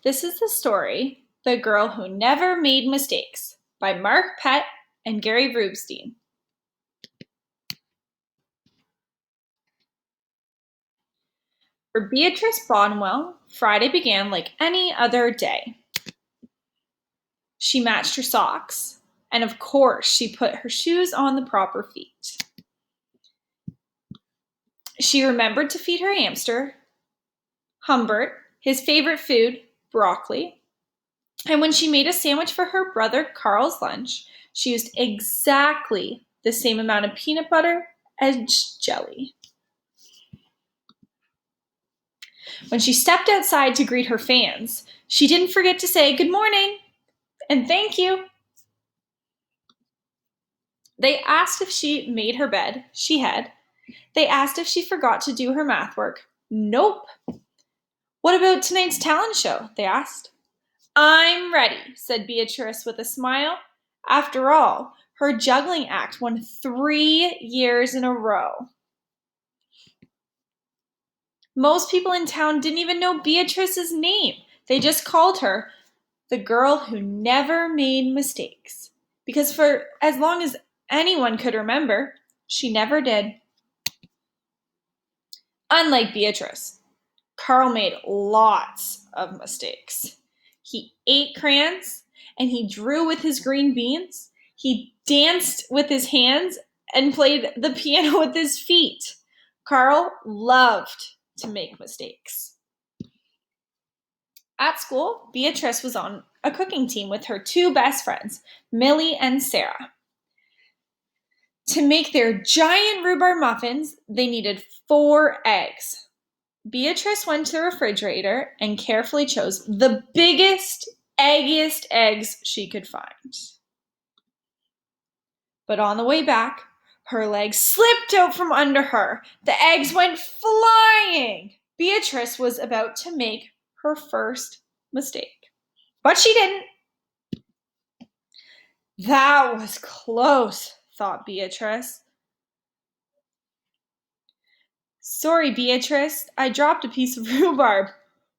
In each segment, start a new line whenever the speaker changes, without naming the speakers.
This is the story, The Girl Who Never Made Mistakes, by Mark Pett and Gary Rubstein. For Beatrice Bonwell, Friday began like any other day. She matched her socks, and of course she put her shoes on the proper feet. She remembered to feed her hamster, Humbert, his favorite food, broccoli. And when she made a sandwich for her brother Carl's lunch, she used exactly the same amount of peanut butter as jelly. When she stepped outside to greet her fans, she didn't forget to say good morning and thank you. They asked if she made her bed. She had. They asked if she forgot to do her math work. Nope. What about tonight's talent show? They asked. I'm ready, said Beatrice with a smile. After all, her juggling act won 3 years in a row. Most people in town didn't even know Beatrice's name. They just called her the girl who never made mistakes. Because for as long as anyone could remember, she never did. Unlike Beatrice, Carl made lots of mistakes. He ate crayons and he drew with his green beans. He danced with his hands and played the piano with his feet. Carl loved to make mistakes. At school, Beatrice was on a cooking team with her 2 best friends, Millie and Sarah. To make their giant rhubarb muffins, they needed 4 eggs. Beatrice went to the refrigerator and carefully chose the biggest, eggiest eggs she could find. But on the way back, her legs slipped out from under her. The eggs went flying. Beatrice was about to make her first mistake. But she didn't. That was close, thought Beatrice. Sorry, Beatrice, I dropped a piece of rhubarb.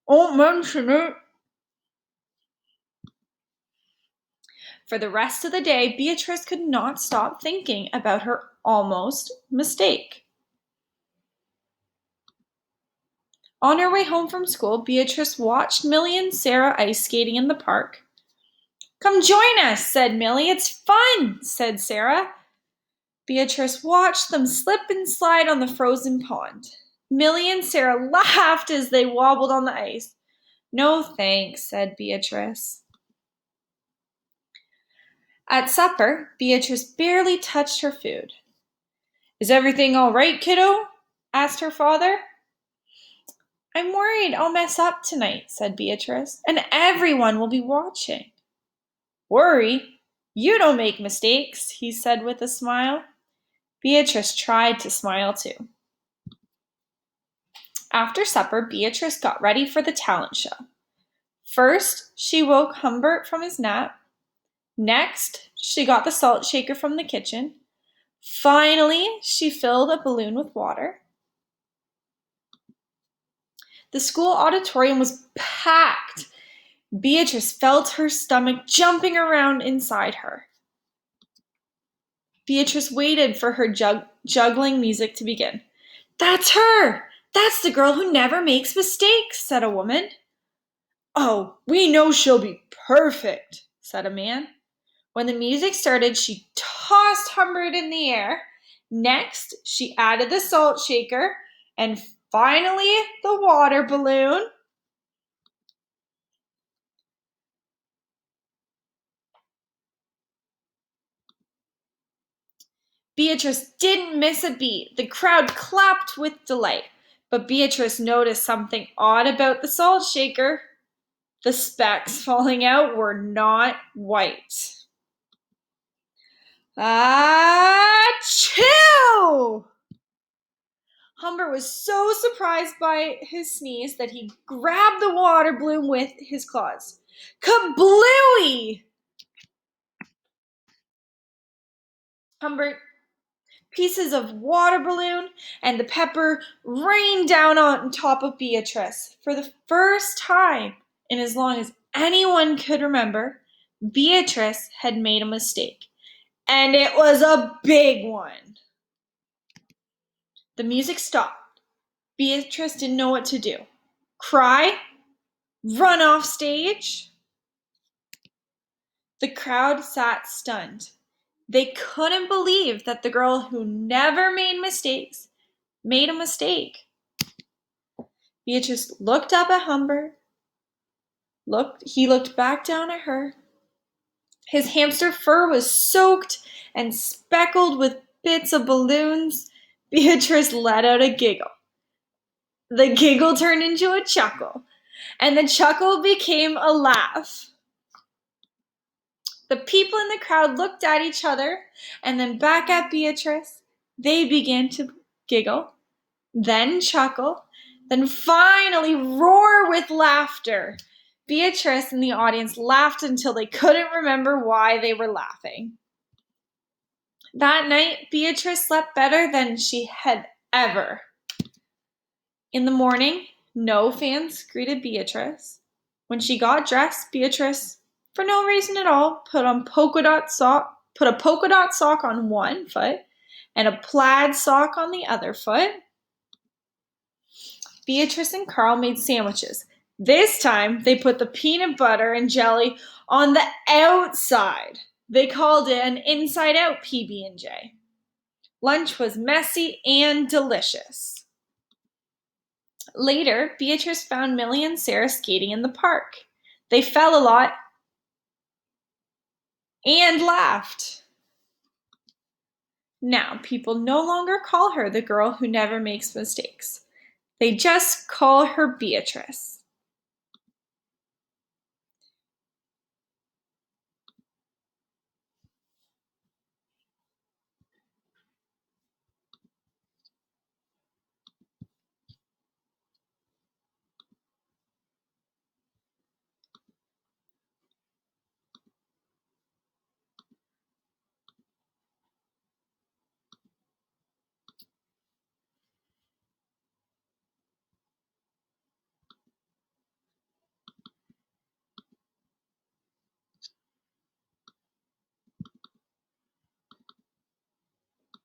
Won't mention it. For the rest of the day, Beatrice could not stop thinking about her almost mistake. On her way home from school, Beatrice watched Millie and Sarah ice skating in the park. Come join us, said Millie. It's fun, said Sarah. Beatrice watched them slip and slide on the frozen pond. Millie and Sarah laughed as they wobbled on the ice. No thanks, said Beatrice. At supper, Beatrice barely touched her food. Is everything all right, kiddo? Asked her father. I'm worried I'll mess up tonight, said Beatrice, and everyone will be watching. Worry? You don't make mistakes, he said with a smile. Beatrice tried to smile too. After supper, Beatrice got ready for the talent show. First, she woke Humbert from his nap. Next, she got the salt shaker from the kitchen. Finally, she filled a balloon with water. The school auditorium was packed. Beatrice felt her stomach jumping around inside her. Beatrice waited for her juggling music to begin. That's her! That's the girl who never makes mistakes, said a woman. Oh, we know she'll be perfect, said a man. When the music started, she tossed Humbert in the air. Next, she added the salt shaker, and finally the water balloon. Beatrice didn't miss a beat. The crowd clapped with delight. But Beatrice noticed something odd about the salt shaker. The specks falling out were not white. Achoo! Humbert was so surprised by his sneeze that he grabbed the water balloon with his claws. Kablooey! Humbert, pieces of water balloon and the pepper rained down on top of Beatrice. For the first time and as long as anyone could remember, Beatrice had made a mistake. And it was a big one. The music stopped. Beatrice didn't know what to do. Cry? Run off stage? The crowd sat stunned. They couldn't believe that the girl who never made mistakes made a mistake. Beatrice looked up at Humber. He looked back down at her. His hamster fur was soaked and speckled with bits of balloons. Beatrice let out a giggle. The giggle turned into a chuckle, and the chuckle became a laugh. The people in the crowd looked at each other and then back at Beatrice. They began to giggle, then chuckle, then finally roar with laughter. Beatrice and the audience laughed until they couldn't remember why they were laughing. That night, Beatrice slept better than she had ever. In the morning, no fans greeted Beatrice. When she got dressed, Beatrice, for no reason at all, put a polka dot sock on one foot and a plaid sock on the other foot. Beatrice and Carl made sandwiches. This time, they put the peanut butter and jelly on the outside. They called it an inside-out PB&J. Lunch was messy and delicious. Later, Beatrice found Millie and Sarah skating in the park. They fell a lot and laughed. Now, people no longer call her the girl who never makes mistakes. They just call her Beatrice.